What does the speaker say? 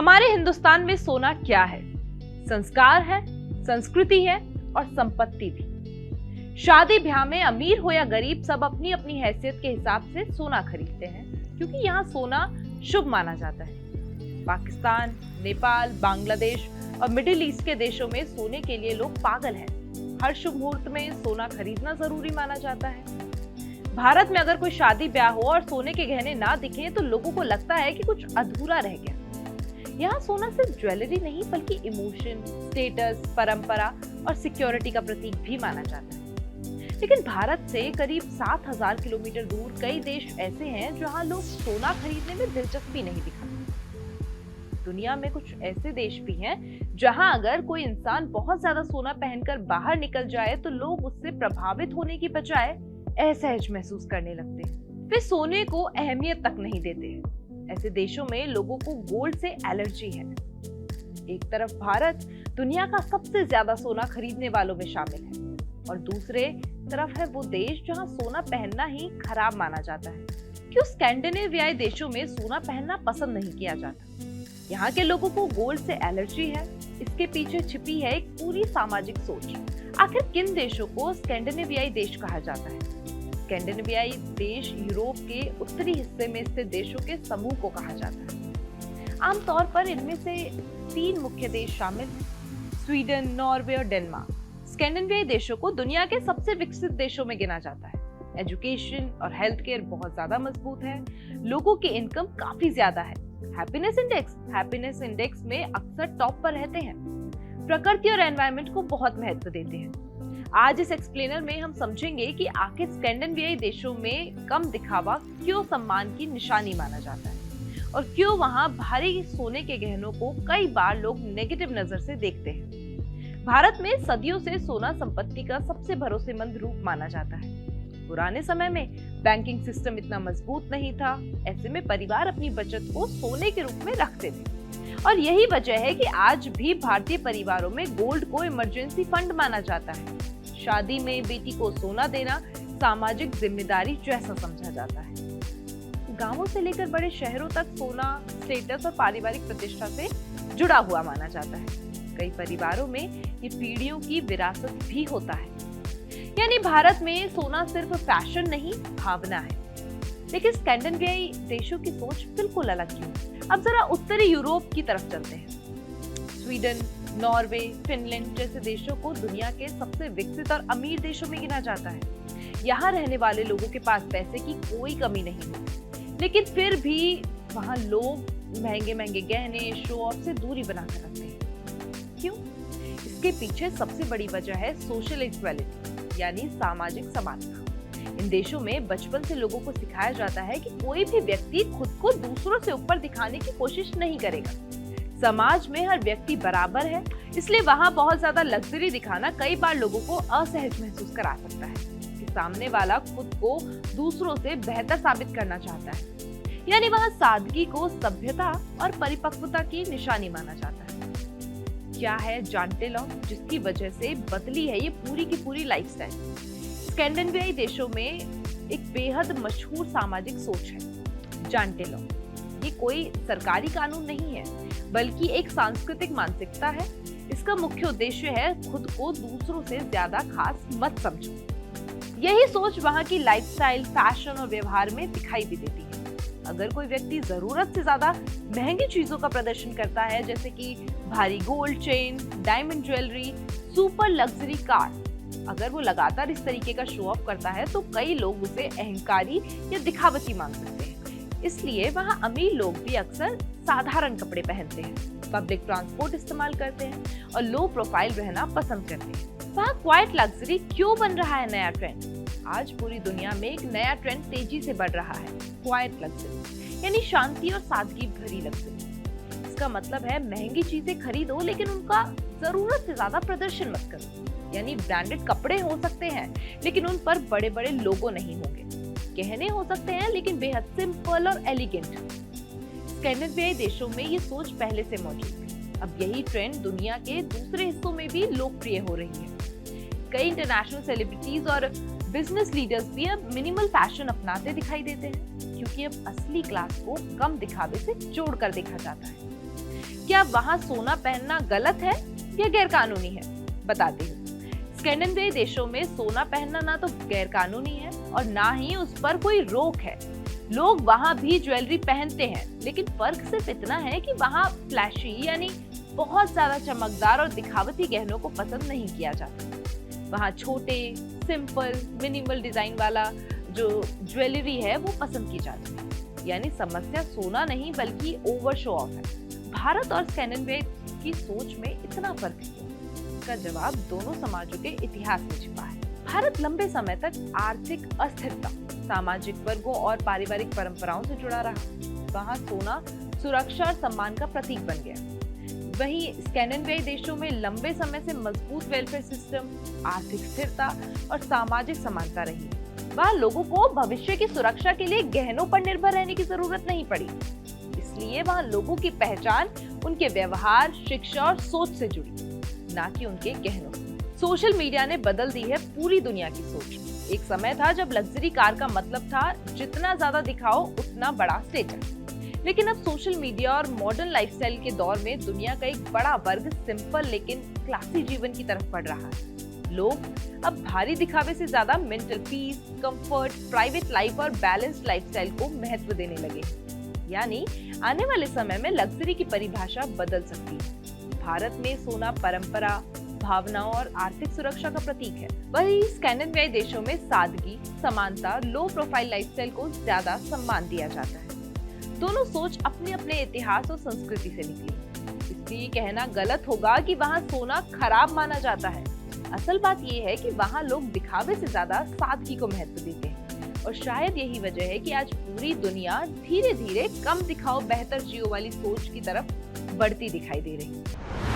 हमारे हिंदुस्तान में सोना क्या है? संस्कार है, संस्कृति है और संपत्ति भी। शादी ब्याह में अमीर हो या गरीब सब अपनी अपनी हैसियत के हिसाब से सोना खरीदते हैं, क्योंकि यहाँ सोना शुभ माना जाता है। पाकिस्तान, नेपाल, बांग्लादेश और मिडिल ईस्ट के देशों में सोने के लिए लोग पागल हैं। हर शुभ मुहूर्त में सोना खरीदना जरूरी माना जाता है। भारत में अगर कोई शादी ब्याह हो और सोने के गहने ना दिखे तो लोगों को लगता है कि कुछ अधूरा रह गया। यहाँ सोना सिर्फ ज्वेलरी नहीं बल्कि इमोशन, स्टेटस, परंपरा और सिक्योरिटी का प्रतीक भी माना जाता है। लेकिन भारत से करीब 7,000 किलोमीटर दूर कई देश ऐसे हैं जहाँ लोग सोना खरीदने में दिलचस्पी नहीं दिखाते। दुनिया में कुछ ऐसे देश भी हैं जहाँ अगर कोई इंसान बहुत ज्यादा सोना पहनकर बाहर निकल जाए तो लोग उससे प्रभावित होने की बजाय असहज महसूस करने लगते हैं। वे सोने को अहमियत तक नहीं देते हैं। ऐसे देशों में लोगों को गोल्ड से एलर्जी है। एक तरफ भारत दुनिया का सबसे ज्यादा सोना खरीदने वालों में शामिल है और दूसरे तरफ है वो देश जहां सोना पहनना ही खराब माना जाता है। क्यों स्कैंडिनेवियाई देशों में सोना पहनना पसंद नहीं किया जाता? यहाँ के लोगों को गोल्ड से एलर्जी है। इसके पीछे छिपी है एक पूरी सामाजिक सोच। आखिर किन देशों को स्कैंडिनेवियाई देश कहा जाता है? स्कैंडिनेवियाई देश यूरोप के उत्तरी हिस्से में स्थित देशों के समूह को कहा जाता है। आमतौर पर इनमें से 3 मुख्य देश शामिल हैं: स्वीडन, नॉर्वे और डेनमार्क। स्कैंडिनेवियाई देशों को दुनिया के सबसे विकसित देशों में गिना जाता है। एजुकेशन और हेल्थ केयर बहुत ज्यादा मजबूत है। लोगों की इनकम काफी ज्यादा है। हैप्पीनेस इंडेक्स में अक्सर टॉप पर रहते हैं। प्रकृति और एनवायरनमेंट को बहुत महत्व देते हैं। आज इस एक्सप्लेनर में हम समझेंगे कि आखिर स्कैंडिनेवियाई देशों में कम दिखावा क्यों सम्मान की निशानी माना जाता है और क्यों वहां भारी सोने के गहनों को कई बार लोग नेगेटिव नजर से देखते हैं। भारत में सदियों से सोना संपत्ति का सबसे भरोसेमंद रूप माना जाता है। पुराने समय में बैंकिंग सिस्टम इतना मजबूत नहीं था। ऐसे में परिवार अपनी बचत को सोने के रूप में रखते थे और यही वजह है कि आज भी भारतीय परिवारों में गोल्ड को इमरजेंसी फंड माना जाता है। शादी में बेटी को सोना देना सामाजिक जिम्मेदारी जैसा समझा जाता है। गांवों से लेकर बड़े शहरों तक सोना स्टेटस और पारिवारिक प्रतिष्ठा से जुड़ा हुआ माना जाता है। कई परिवारों में ये पीढ़ियों की विरासत भी होता है। यानी भारत में सोना सिर्फ फैशन नहीं, भावना है। लेकिन स्कैंडिनेवियाई देशों की सोच बिल्कुल अलग है। अब जरा उत्तरी यूरोप की तरफ चलते हैं। स्वीडन, नॉर्वे, फिनलैंड जैसे देशों को दुनिया के सबसे विकसित और अमीर देशों में गिना जाता है। यहाँ रहने वाले लोगों के पास पैसे की कोई कमी नहीं होती, लेकिन फिर भी वहाँ लोग महंगे महंगे गहने, शो ऑफ से दूरी बनाकर रखते हैं। क्यों? इसके पीछे सबसे बड़ी वजह है सोशल इक्वालिटी, यानी सामाजिक समानता। इन देशों में बचपन से लोगों को सिखाया जाता है कि कोई भी व्यक्ति खुद को दूसरों से ऊपर दिखाने की कोशिश नहीं करेगा। समाज में हर व्यक्ति बराबर है, इसलिए वहाँ बहुत ज्यादा लग्जरी दिखाना कई बार लोगों को असहज महसूस करा सकता है कि सामने वाला खुद को दूसरों से बेहतर साबित करना चाहता है। यानी वहाँ सादगी को सभ्यता और परिपक्वता की निशानी माना जाता है। क्या है जानटे लॉ, जिसकी वजह से बदली है ये पूरी की पूरी लाइफस्टाइल। स्कैंडिनेवियाई देशों में एक बेहद मशहूर सामाजिक सोच है जानटे लॉ। ये कोई सरकारी कानून नहीं है बल्कि एक सांस्कृतिक मानसिकता है। इसका मुख्य उद्देश्य है खुद को दूसरों से ज्यादा खास मत समझो। यही सोच वहाँ की लाइफस्टाइल, फैशन और व्यवहार में दिखाई भी देती है। अगर कोई व्यक्ति जरूरत से ज्यादा महंगी चीजों का प्रदर्शन करता है, जैसे कि भारी gold chain, diamond jewellery, super luxury car, अगर वो लगातार इस तरीके का शो ऑफ करता है तो कई लोग उसे अहंकारी या दिखावटी मान सकते हैं। इसलिए वहाँ अमीर लोग भी अक्सर साधारण कपड़े पहनते हैं, पब्लिक ट्रांसपोर्ट इस्तेमाल करते हैं और लो प्रोफाइल रहना पसंद करते हैं। वहाँ क्वाइट लग्जरी क्यों बन रहा है नया ट्रेंड? आज पूरी दुनिया में एक नया ट्रेंड तेजी से बढ़ रहा है, क्वाइट लग्जरी, यानी शांति और सादगी भरी लग्जरी। इसका मतलब है महंगी चीजें खरीदो लेकिन उनका जरूरत से ज्यादा प्रदर्शन मत करो। यानी ब्रांडेड कपड़े हो सकते हैं लेकिन उन पर बड़े बड़े लोगो नहीं होंगे। गहने हो सकते हैं लेकिन बेहद सिंपल और एलिगेंट। स्कैंडिनेवियाई देशों में ये सोच पहले से मौजूद है। अब यही ट्रेंड दुनिया के दूसरे हिस्सों में भी लोकप्रिय हो रही है। कई इंटरनेशनल सेलिब्रिटीज और बिजनेस लीडर्स भी अब मिनिमल फैशन अपनाते दिखाई देते हैं, क्योंकि अब असली क्लास को कम दिखावे से जोड़कर देखा जाता है। क्या वहाँ सोना पहनना गलत है या गैरकानूनी है? बताती हूँ। स्कैंडिनेवियन देशों में सोना पहनना ना तो गैरकानूनी है और ना ही उस पर कोई रोक है। लोग वहाँ भी ज्वेलरी पहनते हैं, लेकिन फर्क सिर्फ इतना है कि वहाँ फ्लैशी यानी बहुत ज्यादा चमकदार और दिखावटी गहनों को पसंद नहीं किया जाता। वहाँ छोटे, सिंपल, मिनिमल डिजाइन वाला जो ज्वेलरी है वो पसंद की जाती है। यानी समस्या सोना नहीं बल्कि ओवर शो ऑफ है। भारत और स्कैंडिनेवियन की सोच में इतना फर्क क्यों? इसका जवाब दोनों समाजों के इतिहास में छिपा है। भारत लंबे समय तक आर्थिक अस्थिरता, सामाजिक वर्गों और पारिवारिक परंपराओं से जुड़ा रहा। वहाँ सोना सुरक्षा और सम्मान का प्रतीक बन गया। वहीं स्कैंडिनेवियन देशों में लंबे समय से मजबूत वेलफेयर सिस्टम, आर्थिक स्थिरता और सामाजिक समानता रही। वहाँ लोगों को भविष्य की सुरक्षा के लिए गहनों पर निर्भर रहने की जरूरत नहीं पड़ी। इसलिए वहाँ लोगों की पहचान उनके व्यवहार, शिक्षा और सोच से जुड़ी, ना कि उनके गहनों से। सोशल मीडिया ने बदल दी है पूरी दुनिया की सोच। एक समय था जब लग्जरी कार का मतलब था जितना ज्यादा दिखाओ उतना बड़ा स्टेटस। लेकिन अब सोशल मीडिया और मॉडर्न लाइफस्टाइल के दौर में दुनिया का एक बड़ा वर्ग सिंपल लेकिन क्लासी जीवन की तरफ बढ़ रहा है। लोग अब भारी दिखावे से ज्यादा mental peace, comfort, private life और बैलेंस्ड लाइफस्टाइल को महत्व देने लगे। यानी आने वाले समय में लग्जरी की परिभाषा बदल सकती है। भारत में सोना परंपरा, भावनाओं और आर्थिक सुरक्षा का प्रतीक है। वहीं स्कैंडिनेवियन देशों में सादगी, समानता, लो प्रोफाइल लाइफस्टाइल को ज्यादा सम्मान दिया जाता है। दोनों सोच अपने अपने इतिहास और संस्कृति से निकली। इसलिए कहना गलत होगा कि वहाँ सोना खराब माना जाता है। असल बात यह है कि वहाँ लोग दिखावे से ज्यादा सादगी को महत्व देते हैं और शायद यही वजह है कि आज पूरी दुनिया धीरे धीरे कम दिखाओ बेहतर जियो वाली सोच की तरफ बढ़ती दिखाई दे रही है।